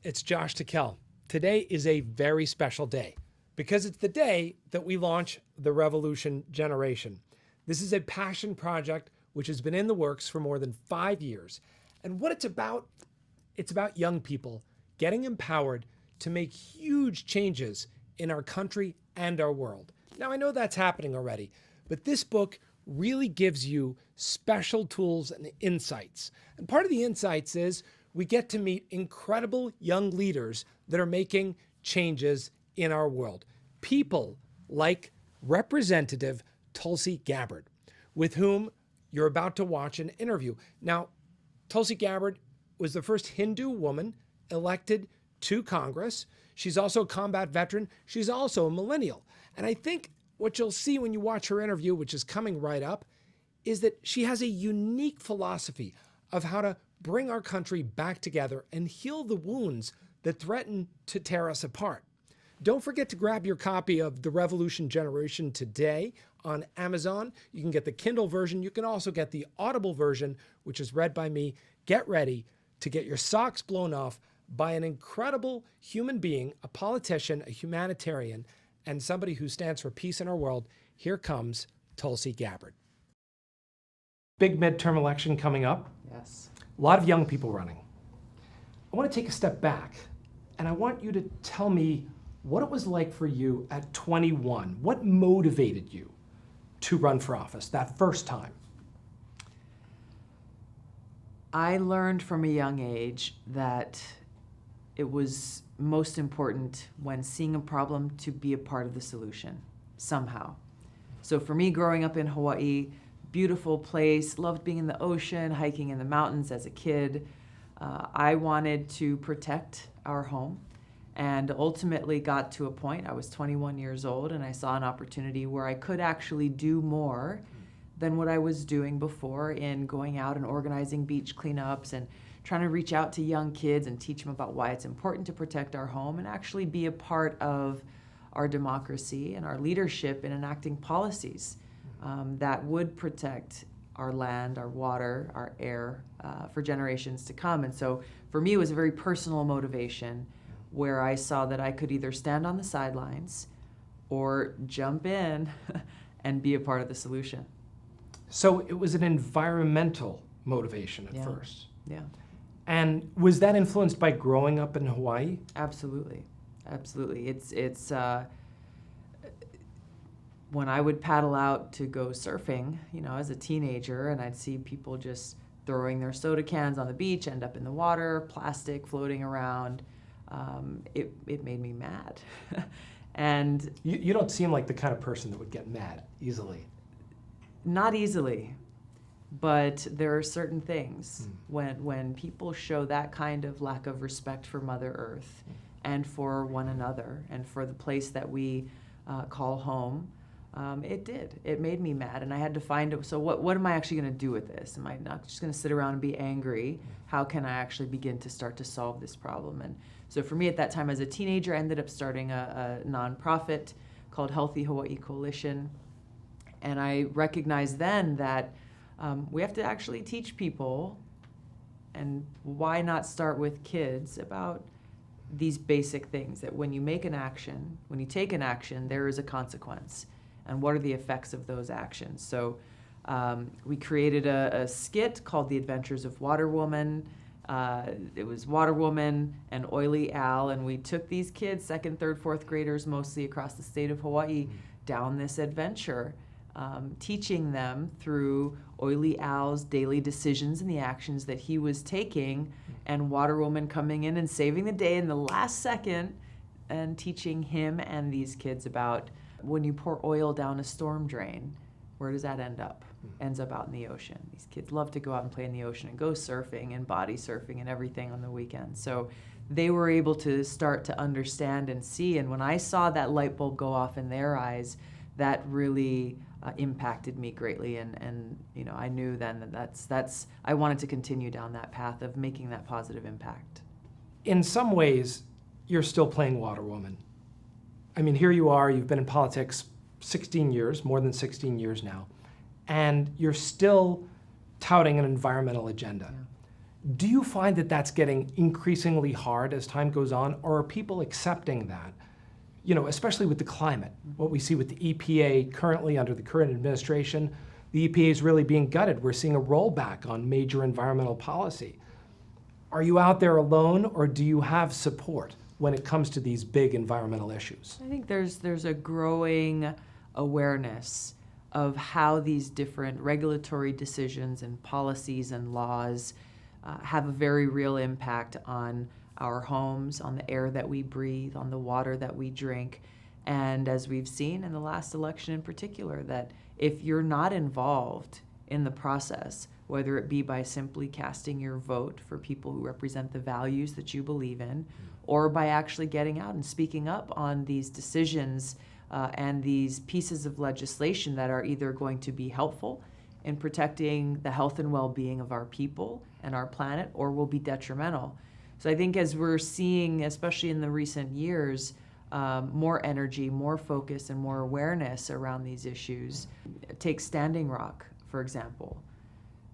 it's Josh Tickell. Today is a very special day because it's the day that we launch the Revolution Generation. This is a passion project which has been in the works for more than 5 years. And what it's about young people getting empowered to make huge changes in our country and our world. Now, I know that's happening already, but this book really gives you special tools and insights. And part of the insights is we get to meet incredible young leaders that are making changes in our world. People like Representative Tulsi Gabbard, with whom you're about to watch an interview. Now, Tulsi Gabbard was the first Hindu woman elected to Congress. She's also a combat veteran. She's also a millennial. And I think what you'll see when you watch her interview, which is coming right up, is that she has a unique philosophy of how to bring our country back together and heal the wounds that threaten to tear us apart. Don't forget to grab your copy of The Revolution Generation today on Amazon. You can get the Kindle version. You can also get the Audible version, which is read by me. Get ready to get your socks blown off by an incredible human being, a politician, a humanitarian, and somebody who stands for peace in our world. Here comes Tulsi Gabbard. Big midterm election coming up. Yes. A lot of young people running. I want to take a step back, and I want you to tell me what it was like for you at 21. What motivated you to run for office that first time? I learned from a young age that it was most important when seeing a problem to be a part of the solution somehow. So for me, growing up in Hawaii, beautiful place, loved being in the ocean, hiking in the mountains as a kid. I wanted to protect our home and ultimately got to a point, I was 21 years old, and I saw an opportunity where I could actually do more than what I was doing before in going out and organizing beach cleanups and trying to reach out to young kids and teach them about why it's important to protect our home and actually be a part of our democracy and our leadership in enacting policies that would protect our land, our water, our air for generations to come. And so for me, it was a very personal motivation where I saw that I could either stand on the sidelines or jump in and be a part of the solution. So it was an environmental motivation at first. Yeah. And was that influenced by growing up in Hawaii? Absolutely. Absolutely. It's when I would paddle out to go surfing, as a teenager, and I'd see people just throwing their soda cans on the beach, end up in the water, plastic floating around, it made me mad. And you don't seem like the kind of person that would get mad easily. Not easily, but there are certain things when people show that kind of lack of respect for Mother Earth and for one another and for the place that we call home. It made me mad, and I had to find it. So what am I actually going to do with this? Am I not just going to sit around and be angry? How can I actually begin to start to solve this problem? And so for me at that time as a teenager, I ended up starting a nonprofit called Healthy Hawaii Coalition. And I recognized then that we have to actually teach people, and why not start with kids, about these basic things, that when you take an action, there is a consequence. And what are the effects of those actions? So we created a skit called The Adventures of Water Woman. It was Water Woman and Oily Al, and we took these kids, 2nd, 3rd, 4th graders, mostly across the state of Hawaii, down this adventure, teaching them through Oily Al's daily decisions and the actions that he was taking, and Water Woman coming in and saving the day in the last second and teaching him and these kids about when you pour oil down a storm drain, where does that end up? Ends up out in the ocean. These kids love to go out and play in the ocean and go surfing and body surfing and everything on the weekend. So they were able to start to understand and see. And when I saw that light bulb go off in their eyes, that really impacted me greatly. And I knew then that I wanted to continue down that path of making that positive impact. In some ways, you're still playing Water Woman. I mean, here you are, you've been in politics 16 years, more than 16 years now, and you're still touting an environmental agenda. Yeah. Do you find that that's getting increasingly hard as time goes on, or are people accepting that? You know, especially with the climate, what we see with the EPA currently under the current administration, the EPA is really being gutted. We're seeing a rollback on major environmental policy. Are you out there alone, or do you have support when it comes to these big environmental issues? I think there's a growing awareness of how these different regulatory decisions and policies and laws have a very real impact on our homes, on the air that we breathe, on the water that we drink. And as we've seen in the last election in particular, that if you're not involved in the process, whether it be by simply casting your vote for people who represent the values that you believe in, or by actually getting out and speaking up on these decisions and these pieces of legislation that are either going to be helpful in protecting the health and well-being of our people and our planet, or will be detrimental. So I think as we're seeing, especially in the recent years, more energy, more focus, and more awareness around these issues. Take Standing Rock, for example.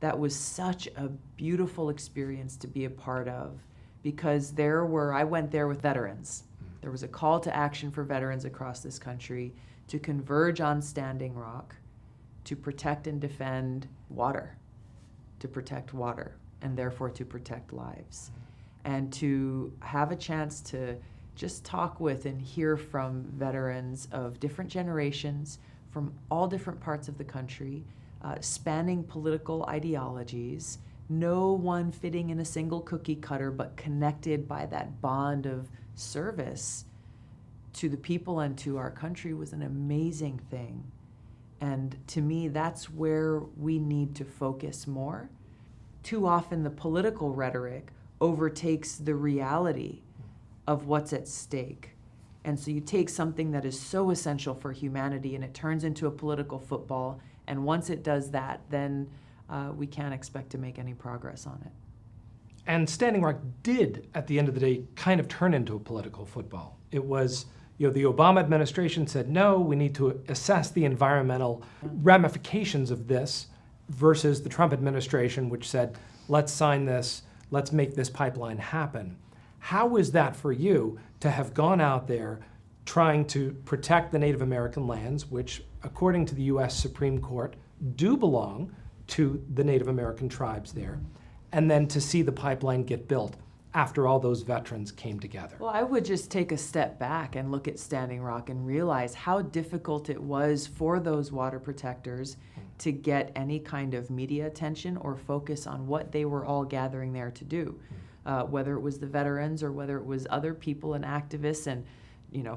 That was such a beautiful experience to be a part of, because I went there with veterans. There was a call to action for veterans across this country to converge on Standing Rock to protect and defend water, and therefore to protect lives. And to have a chance to just talk with and hear from veterans of different generations from all different parts of the country, spanning political ideologies, no one fitting in a single cookie cutter, but connected by that bond of service to the people and to our country, was an amazing thing. And to me, that's where we need to focus more. Too often the political rhetoric overtakes the reality of what's at stake. And so you take something that is so essential for humanity and it turns into a political football. And once it does that, then we can't expect to make any progress on it. And Standing Rock did, at the end of the day, kind of turn into a political football. It was, the Obama administration said, no, we need to assess the environmental ramifications of this, versus the Trump administration, which said, let's sign this, let's make this pipeline happen. How is that for you to have gone out there trying to protect the Native American lands, which, according to the U.S. Supreme Court, do belong to the Native American tribes there, and then to see the pipeline get built after all those veterans came together? Well, I would just take a step back and look at Standing Rock and realize how difficult it was for those water protectors to get any kind of media attention or focus on what they were all gathering there to do, whether it was the veterans or whether it was other people and activists and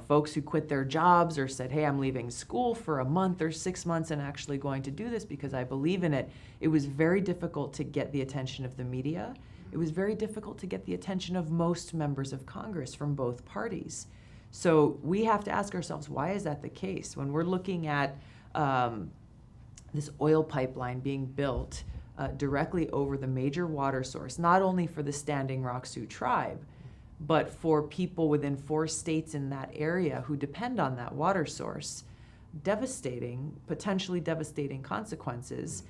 folks who quit their jobs or said, hey, I'm leaving school for a month or 6 months and actually going to do this because I believe in it. It was very difficult to get the attention of the media. It was very difficult to get the attention of most members of Congress from both parties. So we have to ask ourselves, why is that the case? When we're looking at this oil pipeline being built directly over the major water source, not only for the Standing Rock Sioux tribe, but for people within 4 states in that area who depend on that water source, potentially devastating consequences.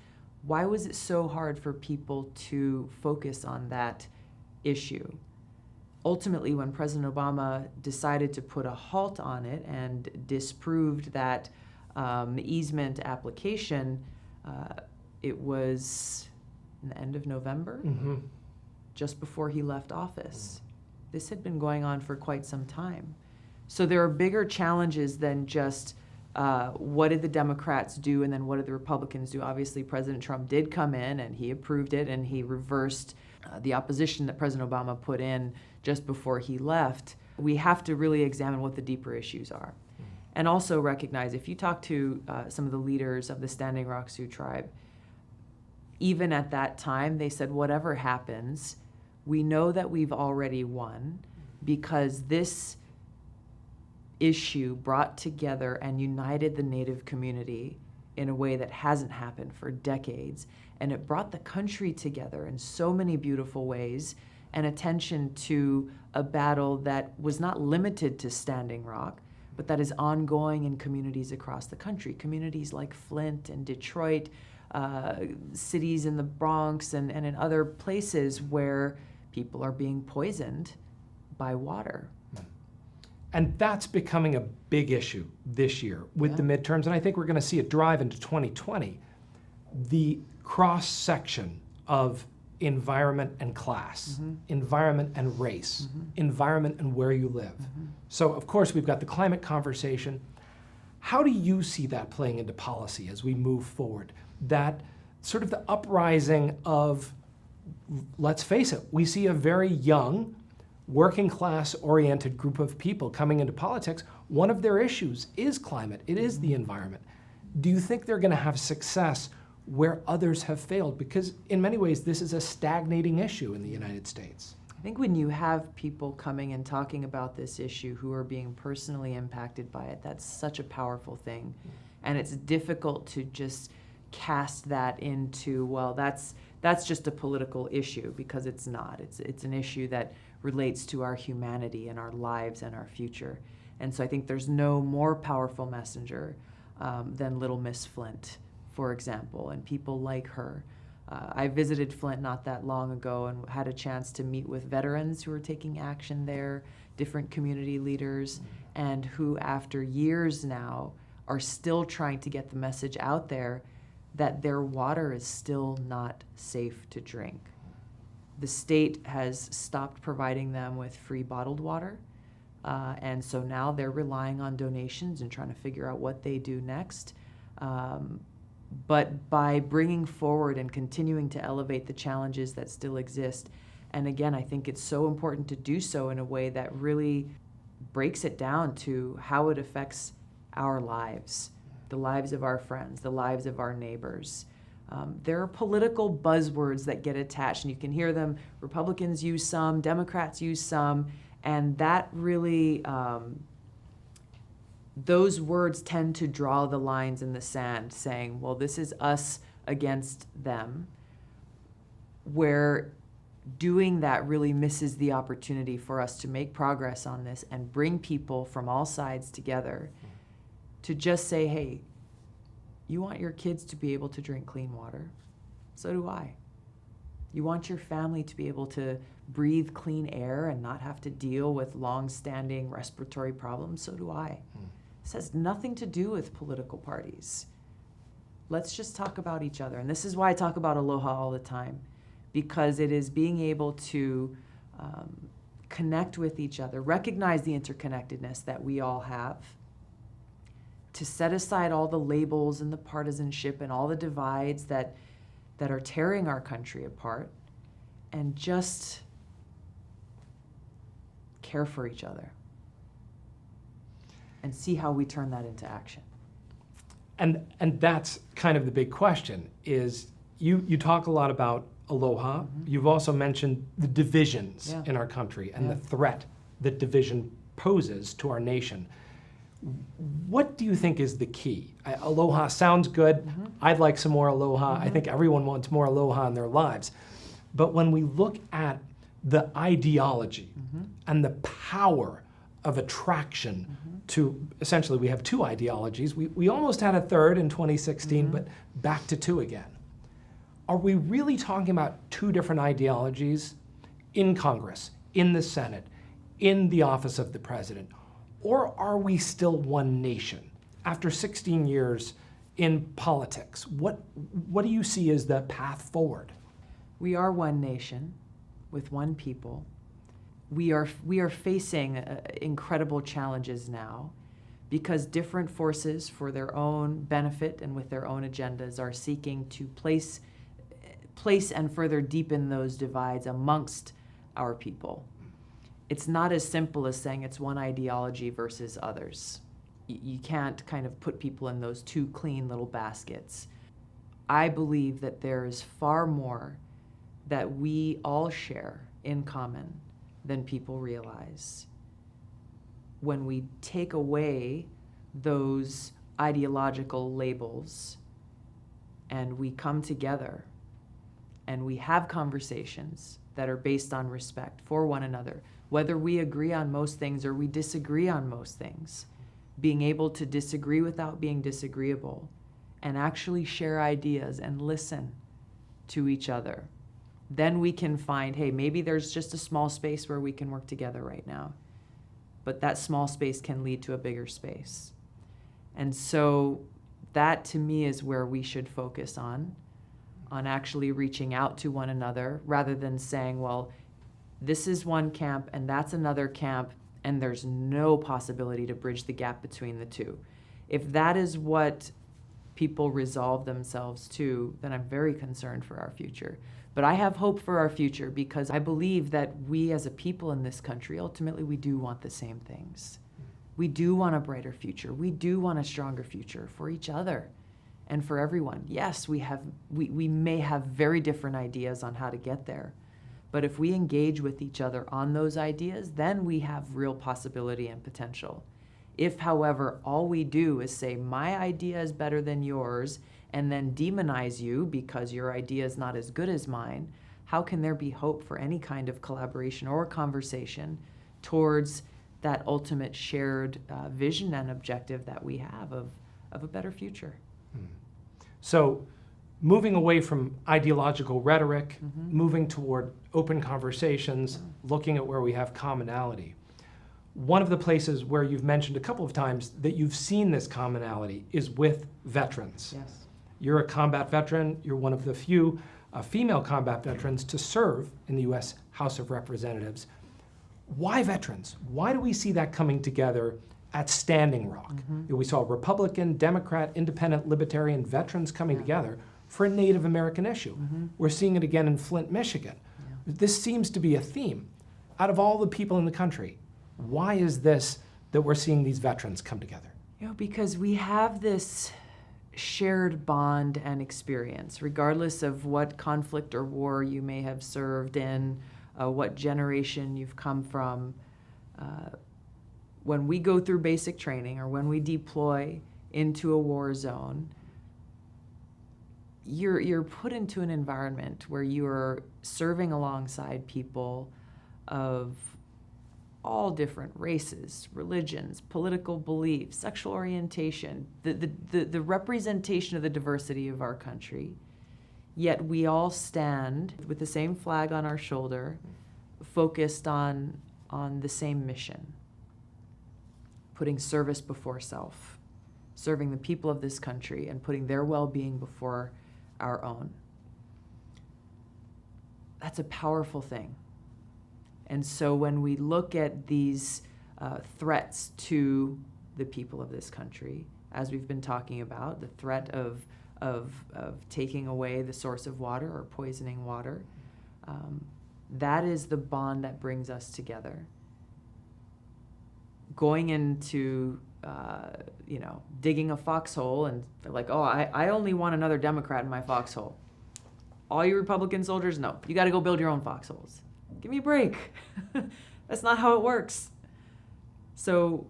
Why was it so hard for people to focus on that issue? Ultimately, when President Obama decided to put a halt on it and disproved that easement application, it was in the end of November, just before he left office. This had been going on for quite some time. So there are bigger challenges than just what did the Democrats do and then what did the Republicans do. Obviously, President Trump did come in and he approved it and he reversed the opposition that President Obama put in just before he left. We have to really examine what the deeper issues are. And also recognize, if you talk to some of the leaders of the Standing Rock Sioux tribe, even at that time, they said, whatever happens, we know that we've already won, because this issue brought together and united the Native community in a way that hasn't happened for decades. And it brought the country together in so many beautiful ways, and attention to a battle that was not limited to Standing Rock, but that is ongoing in communities across the country. Communities like Flint and Detroit, cities in the Bronx and in other places where people are being poisoned by water. And that's becoming a big issue this year with the midterms, and I think we're going to see it drive into 2020. The cross-section of environment and class, environment and race, environment and where you live. So, of course, we've got the climate conversation. How do you see that playing into policy as we move forward? That sort of the uprising of, let's face it, we see a very young, working class oriented group of people coming into politics. One of their issues is climate, it is the environment. Do you think they're going to have success where others have failed? Because in many ways, this is a stagnating issue in the United States. I think when you have people coming and talking about this issue who are being personally impacted by it, that's such a powerful thing. And it's difficult to just cast that into, well, that's just a political issue, because it's not. It's an issue that relates to our humanity and our lives and our future. And so I think there's no more powerful messenger than Little Miss Flint, for example, and people like her. I visited Flint not that long ago and had a chance to meet with veterans who are taking action there, different community leaders, and who after years now are still trying to get the message out there that their water is still not safe to drink. The state has stopped providing them with free bottled water, and so now they're relying on donations and trying to figure out what they do next. But by bringing forward and continuing to elevate the challenges that still exist, and again, I think it's so important to do so in a way that really breaks it down to how it affects our lives, the lives of our friends, the lives of our neighbors. There are political buzzwords that get attached, and you can hear them. Republicans use some, Democrats use some, and that really, those words tend to draw the lines in the sand, saying, well, this is us against them, where doing that really misses the opportunity for us to make progress on this and bring people from all sides together to just say, hey, you want your kids to be able to drink clean water? So do I. You want your family to be able to breathe clean air and not have to deal with long-standing respiratory problems? So do I. This has nothing to do with political parties. Let's just talk about each other. And this is why I talk about Aloha all the time, because it is being able to connect with each other, recognize the interconnectedness that we all have, to set aside all the labels and the partisanship and all the divides that are tearing our country apart, and just care for each other and see how we turn that into action. And that's kind of the big question, is you talk a lot about Aloha. You've also mentioned the divisions in our country and the threat that division poses to our nation. What do you think is the key? Aloha sounds good. I'd like some more Aloha. I think everyone wants more Aloha in their lives. But when we look at the ideology and the power of attraction to, essentially we have two ideologies. We almost had a third in 2016, but back to two again. Are we really talking about two different ideologies in Congress, in the Senate, in the office of the president? Or are we still one nation? After 16 years in politics, what do you see as the path forward? We are one nation with one people. We are facing incredible challenges now because different forces, for their own benefit and with their own agendas, are seeking to place and further deepen those divides amongst our people. It's not as simple as saying it's one ideology versus others. You can't kind of put people in those two clean little baskets. I believe that there is far more that we all share in common than people realize. When we take away those ideological labels and we come together and we have conversations that are based on respect for one another, whether we agree on most things or we disagree on most things, being able to disagree without being disagreeable and actually share ideas and listen to each other, then we can find, hey, maybe there's just a small space where we can work together right now. But that small space can lead to a bigger space. And so that to me is where we should focus on actually reaching out to one another rather than saying, well, this is one camp and that's another camp, and there's no possibility to bridge the gap between the two. If that is what people resolve themselves to, then I'm very concerned for our future. But I have hope for our future because I believe that we as a people in this country, ultimately we do want the same things. We do want a brighter future. We do want a stronger future for each other and for everyone. Yes, we may have very different ideas on how to get there. But if we engage with each other on those ideas, then we have real possibility and potential. If, however, all we do is say, my idea is better than yours, and then demonize you because your idea is not as good as mine, how can there be hope for any kind of collaboration or conversation towards that ultimate shared vision and objective that we have of a better future? So moving away from ideological rhetoric, moving toward open conversations, looking at where we have commonality. One of the places where you've mentioned a couple of times that you've seen this commonality is with veterans. Yes. You're a combat veteran. You're one of the few female combat veterans to serve in the U.S. House of Representatives. Why veterans? Why do we see that coming together at Standing Rock? We saw Republican, Democrat, Independent, Libertarian veterans coming together for a Native American issue. We're seeing it again in Flint, Michigan. This seems to be a theme. Out of all the people in the country, why is this that we're seeing these veterans come together? Because we have this shared bond and experience, regardless of what conflict or war you may have served in, what generation you've come from. When we go through basic training or when we deploy into a war zone, you're put into an environment where you're serving alongside people of all different races, religions, political beliefs, sexual orientation, the representation of the diversity of our country. Yet we all stand with the same flag on our shoulder, focused on the same mission, putting service before self, serving the people of this country and putting their well-being before our own. That's a powerful thing. And so when we look at these threats to the people of this country, as we've been talking about, the threat of taking away the source of water or poisoning water, that is the bond that brings us together. Going into, digging a foxhole and like, oh, I only want another Democrat in my foxhole. All you Republican soldiers, no, you got to go build your own foxholes. Give me a break. That's not how it works. So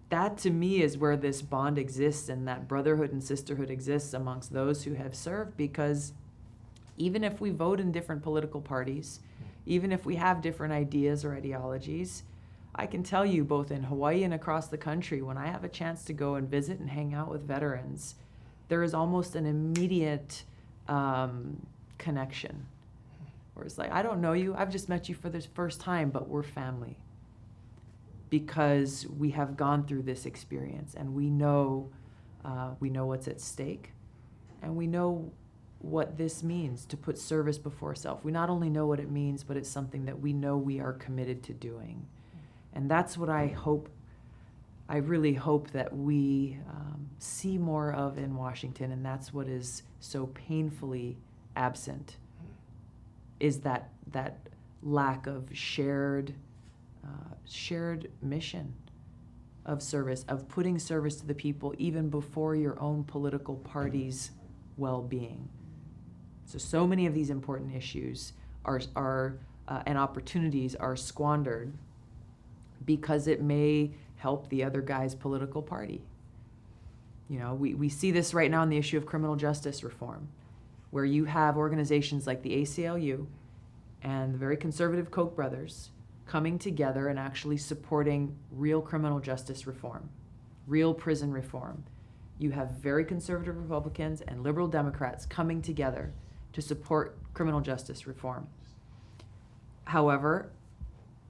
that to me is where this bond exists and that brotherhood and sisterhood exists amongst those who have served, because even if we vote in different political parties, even if we have different ideas or ideologies, I can tell you both in Hawaii and across the country, when I have a chance to go and visit and hang out with veterans, there is almost an immediate connection. Where it's like, I don't know you, I've just met you for the first time, but we're family. Because we have gone through this experience and we know what's at stake, and we know what this means to put service before self. We not only know what it means, but it's something that we know we are committed to doing. And that's what I really hope that we see more of in Washington, and that's what is so painfully absent, is that lack of shared mission of service, of putting service to the people even before your own political party's well-being. So many of these important issues are and opportunities are squandered because it may help the other guy's political party. We see this right now in the issue of criminal justice reform, where you have organizations like the ACLU and the very conservative Koch brothers coming together and actually supporting real criminal justice reform, real prison reform, you have very conservative Republicans and liberal Democrats coming together to support criminal justice reform. However,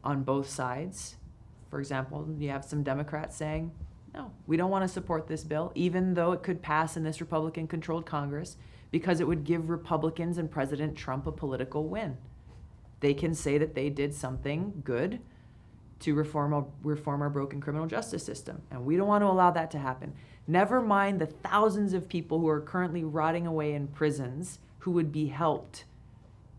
on both sides, for example, you have some Democrats saying, no, we don't want to support this bill, even though it could pass in this Republican-controlled Congress, because it would give Republicans and President Trump a political win. They can say that they did something good to reform our broken criminal justice system, and we don't want to allow that to happen. Never mind the thousands of people who are currently rotting away in prisons who would be helped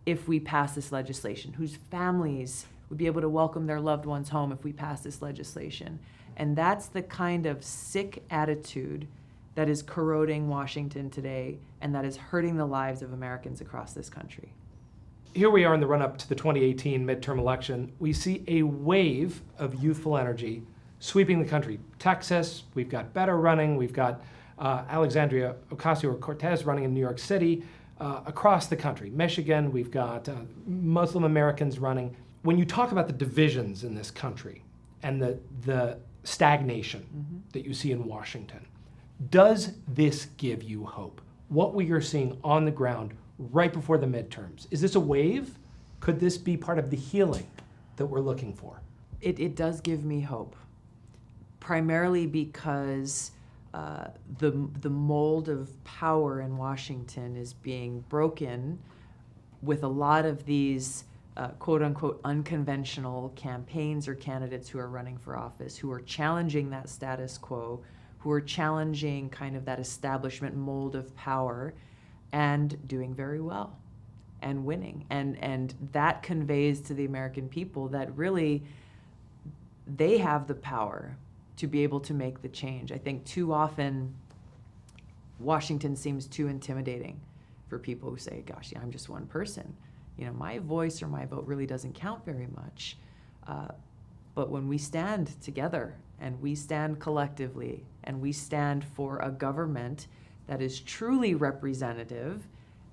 if we pass this legislation, whose families would be able to welcome their loved ones home if we pass this legislation. And that's the kind of sick attitude that is corroding Washington today and that is hurting the lives of Americans across this country. Here we are in the run-up to the 2018 midterm election. We see a wave of youthful energy sweeping the country. Texas, we've got Beto running, we've got Alexandria Ocasio-Cortez running in New York City, across the country. Michigan, we've got Muslim Americans running. When you talk about the divisions in this country and the stagnation that you see in Washington, does this give you hope? What we are seeing on the ground right before the midterms, is this a wave? Could this be part of the healing that we're looking for? It does give me hope, primarily because the mold of power in Washington is being broken with a lot of these quote-unquote unconventional campaigns or candidates who are running for office, who are challenging that status quo, who are challenging kind of that establishment mold of power and doing very well and winning. And that conveys to the American people that really they have the power to be able to make the change. I think too often Washington seems too intimidating for people who say, gosh, yeah, I'm just one person. You know, my voice or my vote really doesn't count very much. But when we stand together and we stand collectively and we stand for a government that is truly representative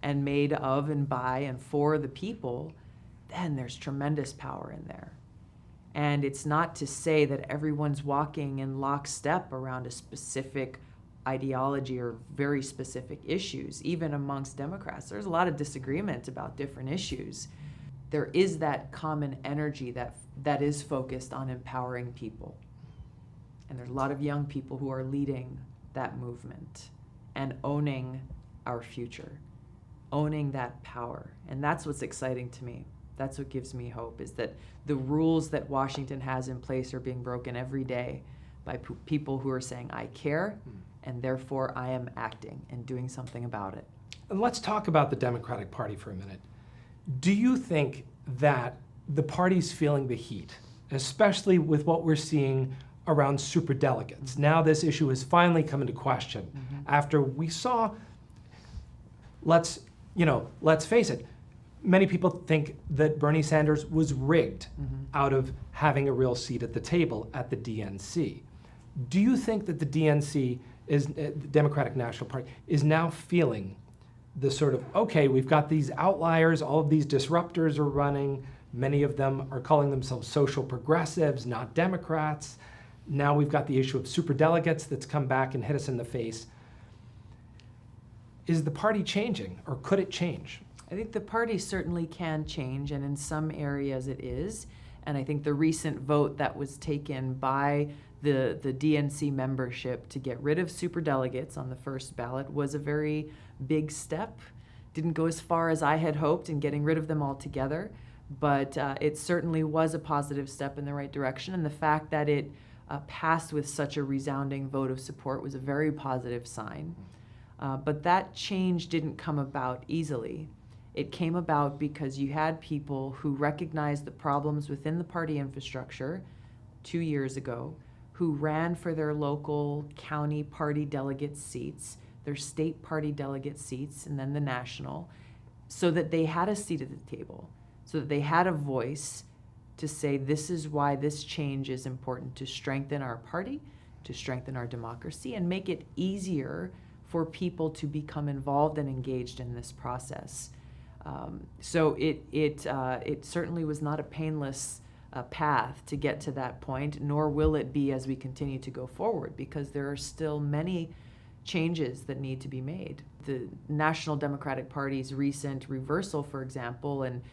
and made of and by and for the people, then there's tremendous power in there. And it's not to say that everyone's walking in lockstep around a specific ideology or very specific issues. Even amongst Democrats, there's a lot of disagreement about different issues. There is that common energy that is focused on empowering people. And there's a lot of young people who are leading that movement and owning our future, owning that power. And that's what's exciting to me. That's what gives me hope, is that the rules that Washington has in place are being broken every day by people who are saying, I care, and therefore I am acting and doing something about it. And let's talk about the Democratic Party for a minute. Do you think that the party's feeling the heat, especially with what we're seeing around superdelegates? Now this issue has finally come into question after we saw, let's face it, many people think that Bernie Sanders was rigged out of having a real seat at the table at the DNC. Do you think that the DNC, the Democratic National Party, is now feeling the sort of, okay, we've got these outliers, all of these disruptors are running, many of them are calling themselves social progressives, not Democrats. Now we've got the issue of superdelegates that's come back and hit us in the face. Is the party changing, or could it change? I think the party certainly can change, and in some areas it is. And I think the recent vote that was taken by the DNC membership to get rid of superdelegates on the first ballot was a very big step. Didn't go as far as I had hoped in getting rid of them altogether, but it certainly was a positive step in the right direction. And the fact that it passed with such a resounding vote of support was a very positive sign. But that change didn't come about easily. It came about because you had people who recognized the problems within the party infrastructure 2 years ago, who ran for their local county party delegate seats, their state party delegate seats, and then the national, so that they had a seat at the table, so that they had a voice to say, this is why this change is important to strengthen our party, to strengthen our democracy, and make it easier for people to become involved and engaged in this process. So it certainly was not a painless path to get to that point, nor will it be as we continue to go forward, because there are still many changes that need to be made. The National Democratic Party's recent reversal, for example, and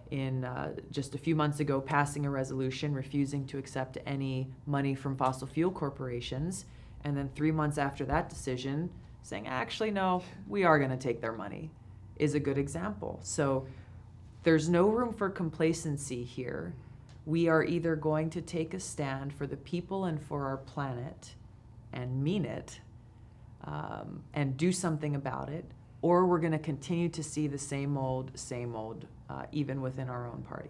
in just a few months ago passing a resolution refusing to accept any money from fossil fuel corporations, and then 3 months after that decision saying, actually, no, we are going to take their money, is a good example. So there's no room for complacency here. We are either going to take a stand for the people and for our planet and mean it, and do something about it, or we're going to continue to see the same old, even within our own party.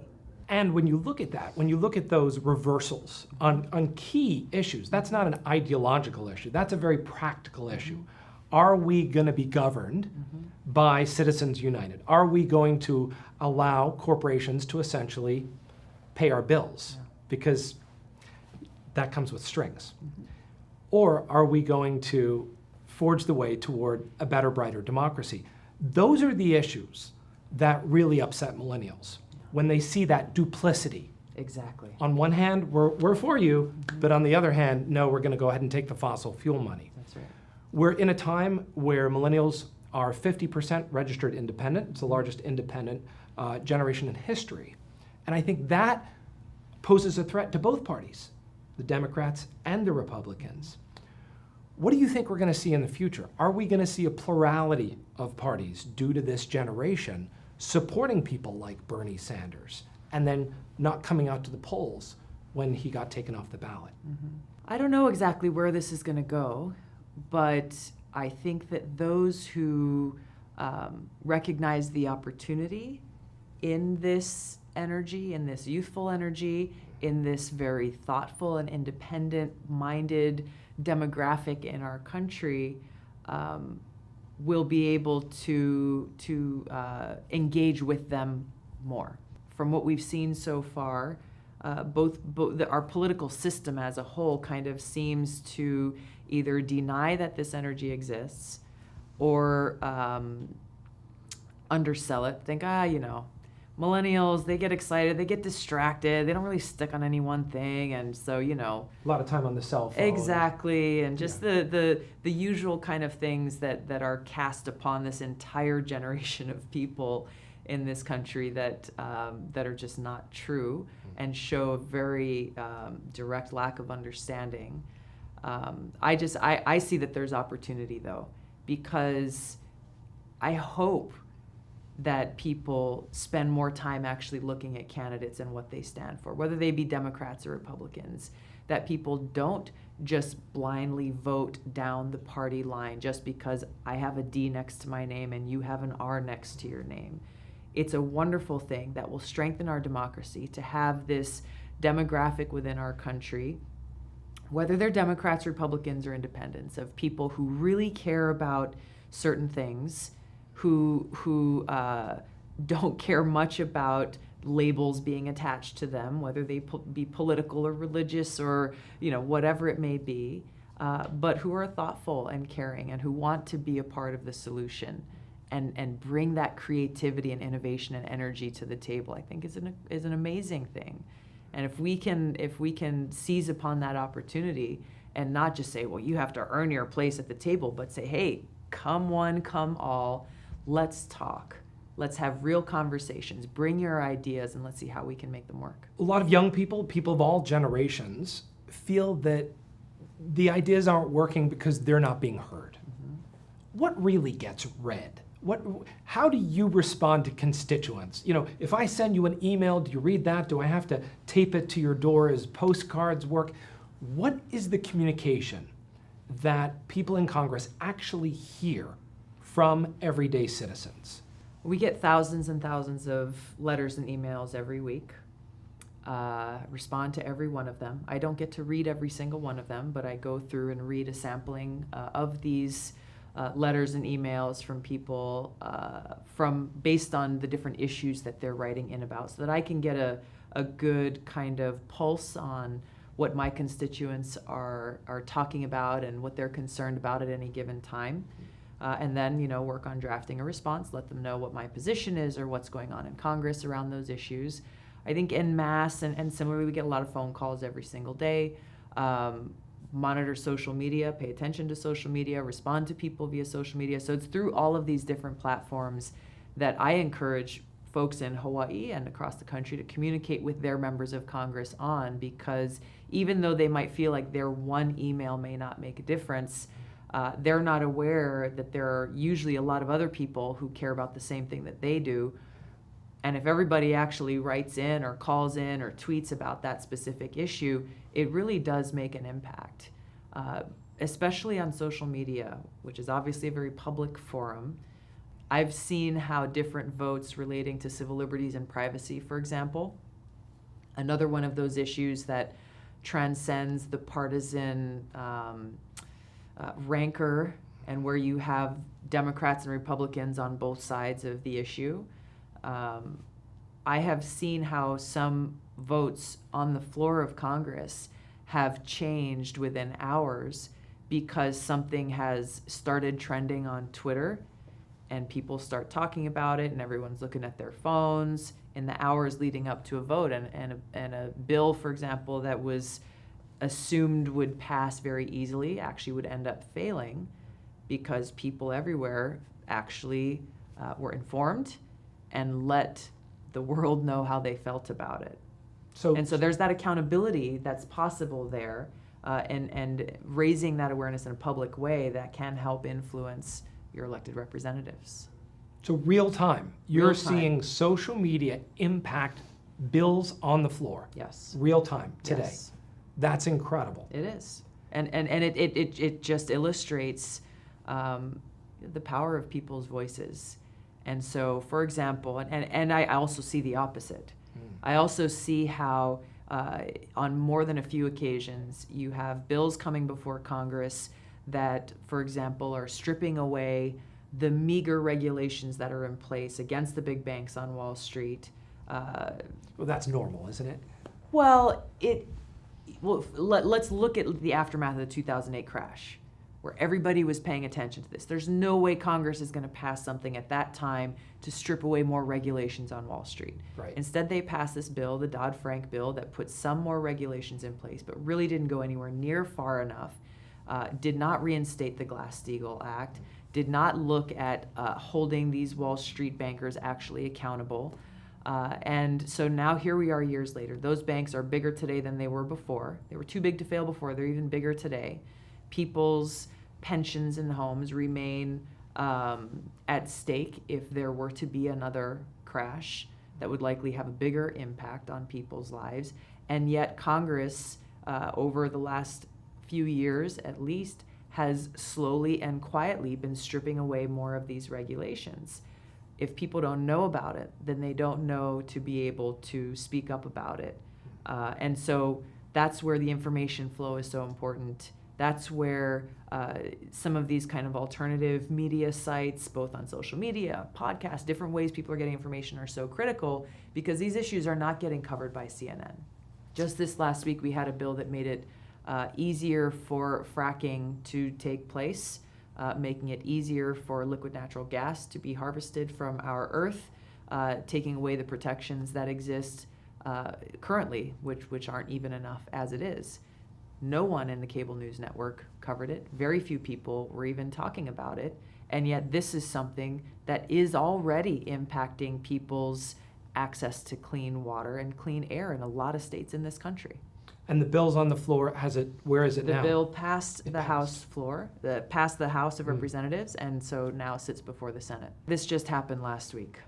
And when you look at that, when you look at those reversals on key issues, that's not an ideological issue. That's a very practical issue. Are we going to be governed by Citizens United? Are we going to allow corporations to essentially pay our bills? Because that comes with strings. Or are we going to forge the way toward a better, brighter democracy? Those are the issues that really upset millennials when they see that duplicity. Exactly. On one hand, we're for you, but on the other hand, no, we're going to go ahead and take the fossil fuel money. That's right. We're in a time where millennials are 50% registered independent. It's the largest independent generation in history. And I think that poses a threat to both parties, the Democrats and the Republicans. What do you think we're going to see in the future? Are we going to see a plurality of parties due to this generation supporting people like Bernie Sanders and then not coming out to the polls when he got taken off the ballot? I don't know exactly where this is going to go, but I think that those who recognize the opportunity in this energy, in this youthful energy, in this very thoughtful and independent-minded demographic in our country, will be able to engage with them more. From what we've seen so far, our political system as a whole kind of seems to either deny that this energy exists or undersell it, think, millennials, they get excited, they get distracted, they don't really stick on any one thing, and so, A lot of time on the cell phone. Exactly, and just the usual kind of things that are cast upon this entire generation of people in this country that are just not true and show a very direct lack of understanding. I see that there's opportunity, though, because I hope that people spend more time actually looking at candidates and what they stand for, whether they be Democrats or Republicans, that people don't just blindly vote down the party line just because I have a D next to my name and you have an R next to your name. It's a wonderful thing that will strengthen our democracy to have this demographic within our country, whether they're Democrats, Republicans, or independents, of people who really care about certain things, who don't care much about labels being attached to them, whether they be political or religious or whatever it may be, but who are thoughtful and caring and who want to be a part of the solution and bring that creativity and innovation and energy to the table, I think is an amazing thing. And if we can seize upon that opportunity and not just say, well, you have to earn your place at the table, but say, hey, come one, come all, let's talk. Let's have real conversations. Bring your ideas and let's see how we can make them work. A lot of young people of all generations, feel that the ideas aren't working because they're not being heard. What really gets read? How do you respond to constituents? If I send you an email, do you read that? Do I have to tape it to your door as postcards work? What is the communication that people in Congress actually hear from everyday citizens? We get thousands and thousands of letters and emails every week. Respond to every one of them. I don't get to read every single one of them, but I go through and read a sampling of these letters and emails from people based on the different issues that they're writing in about, so that I can get a good kind of pulse on what my constituents are talking about and what they're concerned about at any given time. And then, work on drafting a response, let them know what my position is or what's going on in Congress around those issues. I think en masse, and similarly, we get a lot of phone calls every single day. monitor social media, pay attention to social media, respond to people via social media. So it's through all of these different platforms that I encourage folks in Hawaii and across the country to communicate with their members of Congress on, because even though they might feel like their one email may not make a difference, they're not aware that there are usually a lot of other people who care about the same thing that they do. And if everybody actually writes in or calls in or tweets about that specific issue, it really does make an impact, especially on social media, which is obviously a very public forum. I've seen how different votes relating to civil liberties and privacy, for example, another one of those issues that transcends the partisan rancor, and where you have Democrats and Republicans on both sides of the issue. I have seen how some votes on the floor of Congress have changed within hours because something has started trending on Twitter and people start talking about it and everyone's looking at their phones in the hours leading up to a vote. And a bill, for example, that was assumed would pass very easily actually would end up failing because people everywhere actually were informed and let the world know how they felt about it. So there's that accountability that's possible there, and raising that awareness in a public way that can help influence your elected representatives. So real time, you're seeing social media impact bills on the floor. Yes. Real time today. Yes. That's incredible. It is. And it just illustrates the power of people's voices. And so, for example, and I also see the opposite. I also see how on more than a few occasions you have bills coming before Congress that, for example, are stripping away the meager regulations that are in place against the big banks on Wall Street. Well, that's normal, isn't it? Well, let's look at the aftermath of the 2008 crash, where everybody was paying attention to this. There's no way Congress is going to pass something at that time to strip away more regulations on Wall Street. Right. Instead, they passed this bill, the Dodd-Frank bill, that put some more regulations in place, but really didn't go anywhere near far enough, did not reinstate the Glass-Steagall Act, did not look at holding these Wall Street bankers actually accountable. And so now here we are years later. Those banks are bigger today than they were before. They were too big to fail before. They're even bigger today. People's pensions and homes remain at stake if there were to be another crash that would likely have a bigger impact on people's lives. And yet Congress, over the last few years at least, has slowly and quietly been stripping away more of these regulations. If people don't know about it, then they don't know to be able to speak up about it. And so that's where the information flow is so important. That's where some of these kind of alternative media sites, both on social media, podcasts, different ways people are getting information are so critical, because these issues are not getting covered by CNN. Just this last week, we had a bill that made it easier for fracking to take place, making it easier for liquid natural gas to be harvested from our earth, taking away the protections that exist currently, which aren't even enough as it is. No one in the cable news network covered it. Very few people were even talking about it. And yet this is something that is already impacting people's access to clean water and clean air in a lot of states in this country. And the bill's on the floor. Where is it now? The bill passed the House floor, passed the House of Representatives, and so now sits before the Senate. This just happened last week.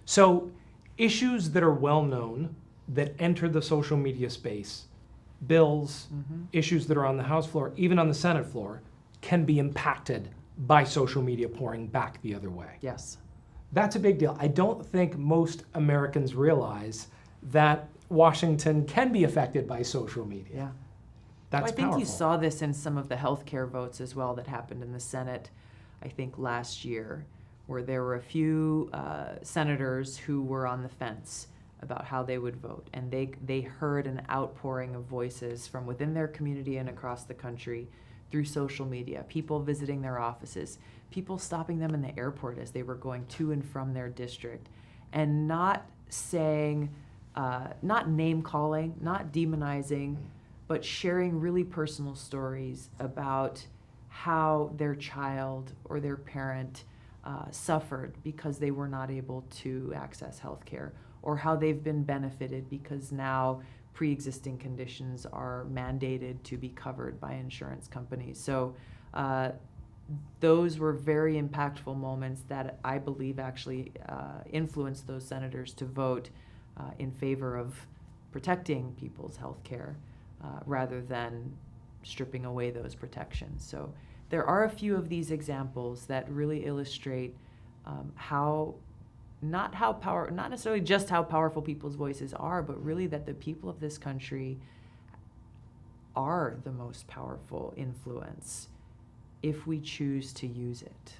So issues that are well known that enter the social media space, bills, issues that are on the House floor, even on the Senate floor, can be impacted by social media pouring back the other way. Yes. That's a big deal. I don't think most Americans realize that Washington can be affected by social media. Yeah. That's I think powerful. you saw this in some of the healthcare votes as well that happened in the Senate, I think last year, where there were a few senators who were on the fence about how they would vote. And they heard an outpouring of voices from within their community and across the country through social media, people visiting their offices, people stopping them in the airport as they were going to and from their district, and not saying, not name calling, not demonizing, but sharing really personal stories about how their child or their parent suffered because they were not able to access health care, or how they've been benefited because now pre-existing conditions are mandated to be covered by insurance companies. So those were very impactful moments that I believe actually influenced those senators to vote in favor of protecting people's health care rather than stripping away those protections. So there are a few of these examples that really illustrate not necessarily just how powerful people's voices are, but really that the people of this country are the most powerful influence if we choose to use it.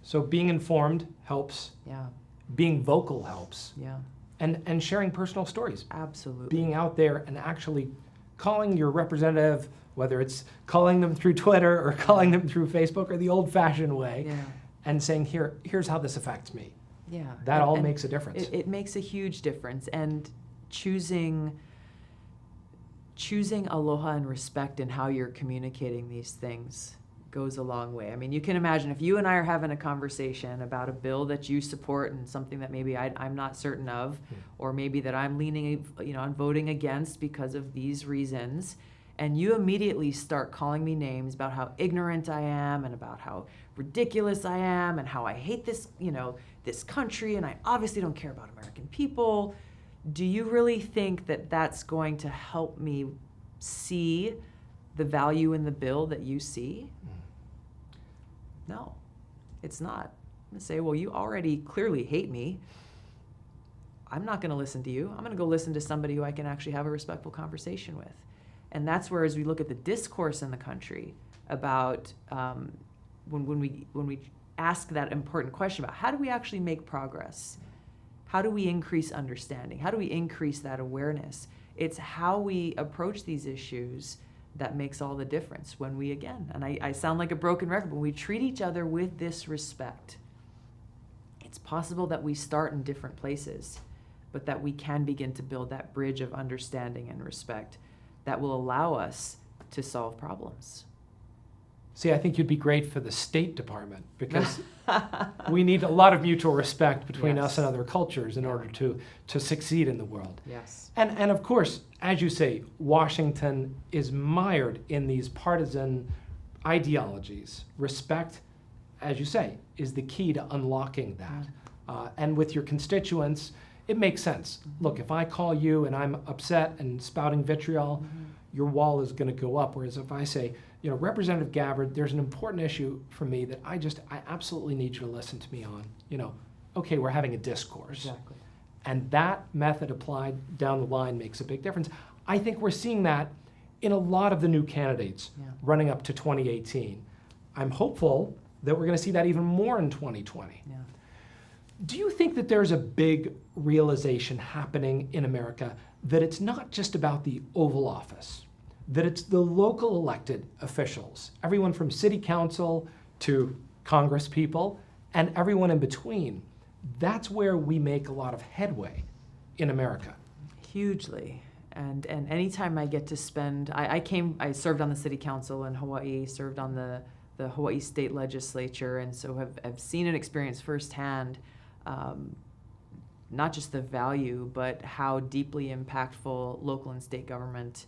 So being informed helps. Yeah. Being vocal helps. Yeah. And sharing personal stories. Absolutely. Being out there and actually calling your representative, whether it's calling them through Twitter or calling them through Facebook or the old-fashioned way, Yeah. and saying, here's how this affects me. Yeah. That all And makes a difference. It makes a huge difference. And choosing aloha and respect in how you're communicating these things goes a long way. I mean, you can imagine if you and I are having a conversation about a bill that you support and something that maybe I'm not certain of, or maybe that I'm leaning, on voting against because of these reasons, and you immediately start calling me names about how ignorant I am and about how ridiculous I am and how I hate this, this country, and I obviously don't care about American people. Do you really think that that's going to help me see the value in the bill that you see? No, it's not. I'm going to say, well, you already clearly hate me. I'm not going to listen to you. I'm going to go listen to somebody who I can actually have a respectful conversation with. And that's where, as we look at the discourse in the country about when we ask that important question about how do we actually make progress, how do we increase understanding, how do we increase that awareness, it's how we approach these issues that makes all the difference. When we, again, and I sound like a broken record, but we treat each other with this respect. It's possible that we start in different places, but that we can begin to build that bridge of understanding and respect that will allow us to solve problems. See, I think you'd be great for the State Department, because we need a lot of mutual respect between us and other cultures in order to succeed in the world. Yes. And of course, as you say, Washington is mired in these partisan ideologies. Respect, as you say, is the key to unlocking that. And with your constituents, it makes sense. Look, if I call you and I'm upset and spouting vitriol, your wall is going to go up. Whereas if I say, Representative Gabbard, there's an important issue for me that I absolutely need you to listen to me on. Okay, we're having a discourse. Exactly. And that method applied down the line makes a big difference. I think we're seeing that in a lot of the new candidates running up to 2018. I'm hopeful that we're going to see that even more in 2020. Yeah. Do you think that there's a big realization happening in America that it's not just about the Oval Office, that it's the local elected officials, everyone from city council to Congress people and everyone in between? That's where we make a lot of headway in America. Hugely. And anytime I get to spend, I served on the city council in Hawaii, served on the Hawaii state legislature, and so have seen and experienced firsthand not just the value, but how deeply impactful local and state government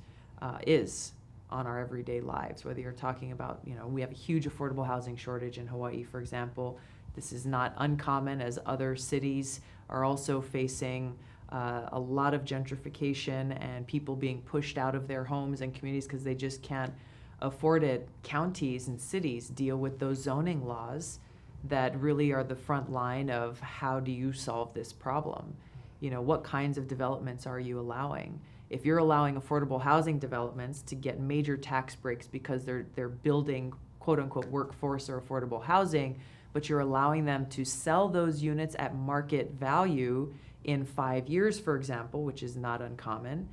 is on our everyday lives. Whether you're talking about, we have a huge affordable housing shortage in Hawaii, for example. This is not uncommon, as other cities are also facing a lot of gentrification and people being pushed out of their homes and communities because they just can't afford it. Counties and cities deal with those zoning laws that really are the front line of how do you solve this problem. What kinds of developments are you allowing? If you're allowing affordable housing developments to get major tax breaks because they're building quote unquote workforce or affordable housing, but you're allowing them to sell those units at market value in 5 years, for example, which is not uncommon,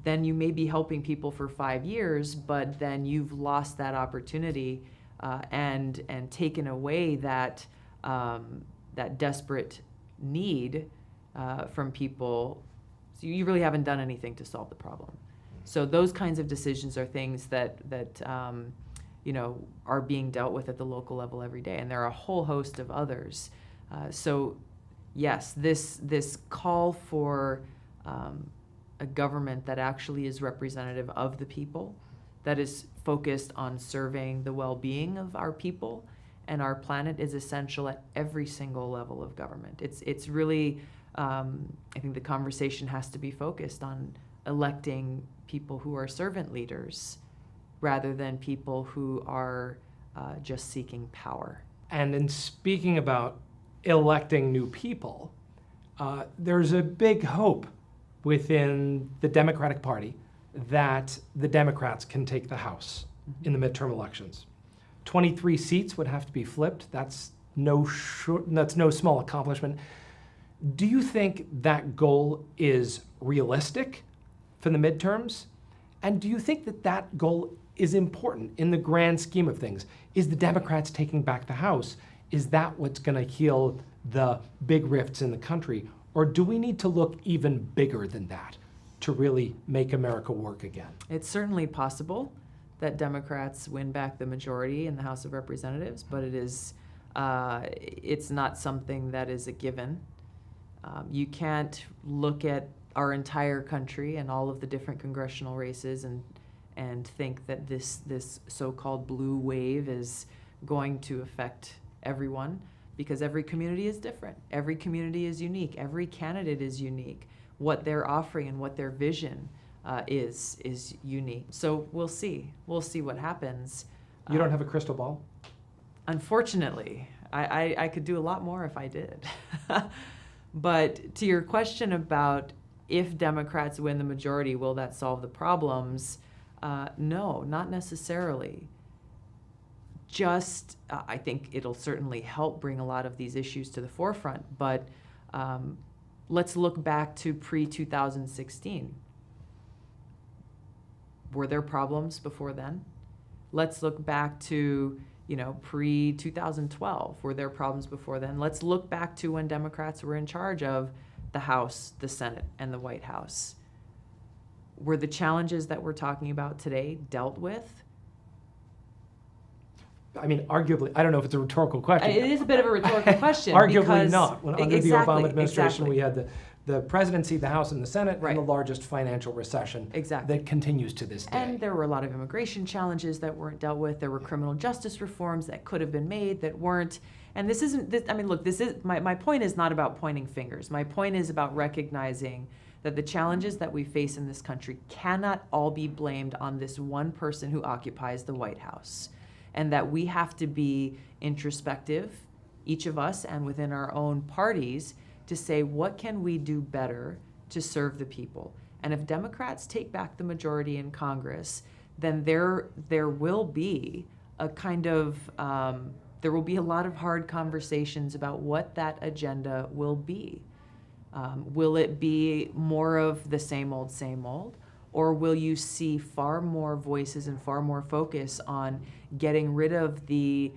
then you may be helping people for 5 years, but then you've lost that opportunity and taken away that desperate need from people. So you really haven't done anything to solve the problem. So those kinds of decisions are things that are being dealt with at the local level every day, and there are a whole host of others. So yes, this call for a government that actually is representative of the people, that is focused on serving the well-being of our people and our planet, is essential at every single level of government. It's really, I think the conversation has to be focused on electing people who are servant leaders rather than people who are just seeking power. And in speaking about electing new people, there's a big hope within the Democratic Party that the Democrats can take the House in the midterm elections. 23 seats would have to be flipped. That's no small accomplishment. Do you think that goal is realistic for the midterms? And do you think that that goal is important in the grand scheme of things? Is the Democrats taking back the House? Is that what's going to heal the big rifts in the country? Or do we need to look even bigger than that to really make America work again? It's certainly possible that Democrats win back the majority in the House of Representatives, but it's not something that is a given. You can't look at our entire country and all of the different congressional races and think that this so-called blue wave is going to affect everyone, because every community is different. Every community is unique. Every candidate is unique. What they're offering and what their vision is unique. So we'll see. We'll see what happens. You don't have a crystal ball? Unfortunately. I could do a lot more if I did. But to your question about if Democrats win the majority, will that solve the problems? No, not necessarily. I think it'll certainly help bring a lot of these issues to the forefront, but let's look back to pre-2016. Were there problems before then? Let's look back to, pre-2012. Were there problems before then? Let's look back to when Democrats were in charge of the House, the Senate, and the White House. Were the challenges that we're talking about today dealt with? I mean, arguably, I don't know if it's a rhetorical question. It is a bit of a rhetorical question. Arguably not. Under the Obama administration, exactly. we had the presidency, the House, and the Senate, Right. and the largest financial recession that continues to this day. And there were a lot of immigration challenges that weren't dealt with. There were criminal justice reforms that could have been made that weren't. And this isn't, my point is not about pointing fingers. My point is about recognizing that the challenges that we face in this country cannot all be blamed on this one person who occupies the White House. And that we have to be introspective, each of us and within our own parties, to say, what can we do better to serve the people? And if Democrats take back the majority in Congress, then there will be a kind of, there will be a lot of hard conversations about what that agenda will be. Will it be more of the same old? Or will you see far more voices and far more focus on getting rid of the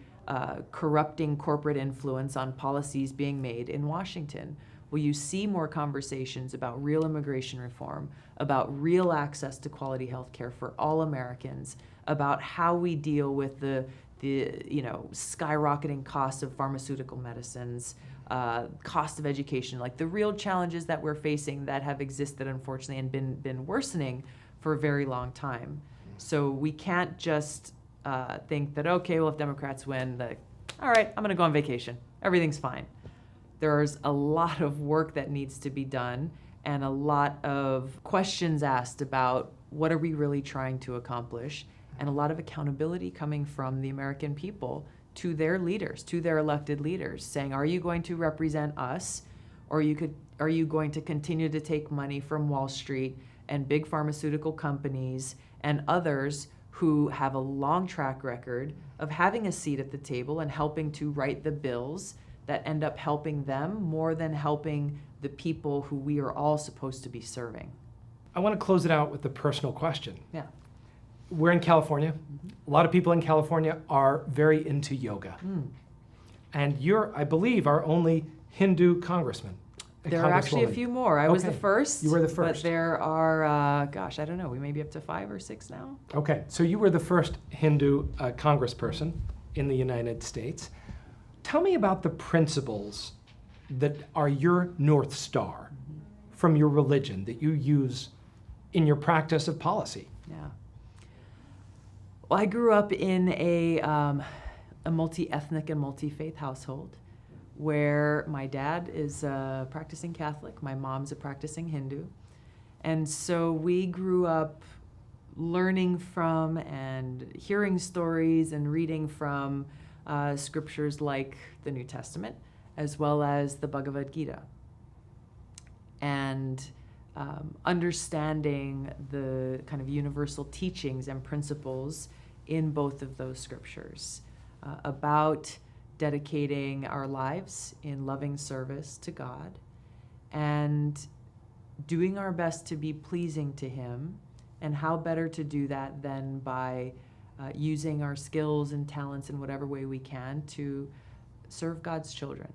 corrupting corporate influence on policies being made in Washington? Will you see more conversations about real immigration reform, about real access to quality health care for all Americans, about how we deal with the skyrocketing cost of pharmaceutical medicines, cost of education, like the real challenges that we're facing that have existed, unfortunately, and been worsening for a very long time. So we can't just think that, okay, well, if Democrats win, all right, I'm going to go on vacation. Everything's fine. There's a lot of work that needs to be done and a lot of questions asked about what are we really trying to accomplish, and a lot of accountability coming from the American people to their leaders, to their elected leaders, saying, are you going to represent us, or are you going to continue to take money from Wall Street and big pharmaceutical companies and others who have a long track record of having a seat at the table and helping to write the bills that end up helping them more than helping the people who we are all supposed to be serving? I want to close it out with a personal question. Yeah. We're in California. A lot of people in California are very into yoga. And you're, I believe, our only Hindu congressman. There are actually a Congresswoman? few more. I was the Okay. first. You were the But first. there are, I don't know, we may be up to 5 or 6 now. Okay, so you were the first Hindu congressperson in the United States. Tell me about the principles that are your North Star from your religion that you use in your practice of policy. Yeah. Well, I grew up in a multi-ethnic and multi-faith household where my dad is a practicing Catholic, my mom's a practicing Hindu. And so we grew up learning from and hearing stories and reading from scriptures like the New Testament, as well as the Bhagavad Gita. And understanding the kind of universal teachings and principles in both of those scriptures about dedicating our lives in loving service to God and doing our best to be pleasing to Him. And how better to do that than by using our skills and talents in whatever way we can to serve God's children,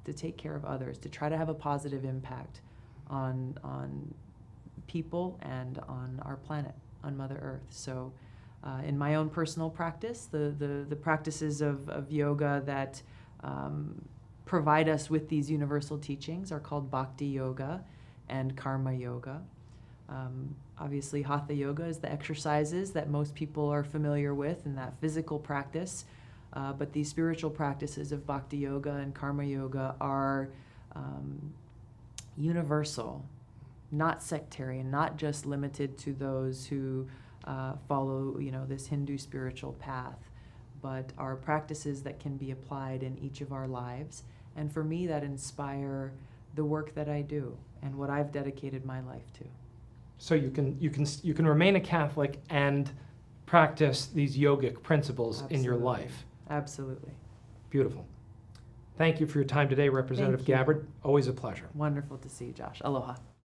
to take care of others, to try to have a positive impact on people and on our planet, on Mother Earth. So in my own personal practice, the practices of yoga that provide us with these universal teachings are called Bhakti Yoga and Karma Yoga. Obviously, Hatha Yoga is the exercises that most people are familiar with in that physical practice. But these spiritual practices of Bhakti Yoga and Karma Yoga are universal, not sectarian, not just limited to those who follow, this Hindu spiritual path, but are practices that can be applied in each of our lives. And for me, that inspire the work that I do and what I've dedicated my life to. So you can remain a Catholic and practice these yogic principles in your Absolutely. life. Absolutely. Beautiful. Thank you for your time today, Representative Thank you. Gabbard. Always a pleasure. Wonderful to see you, Josh. Aloha.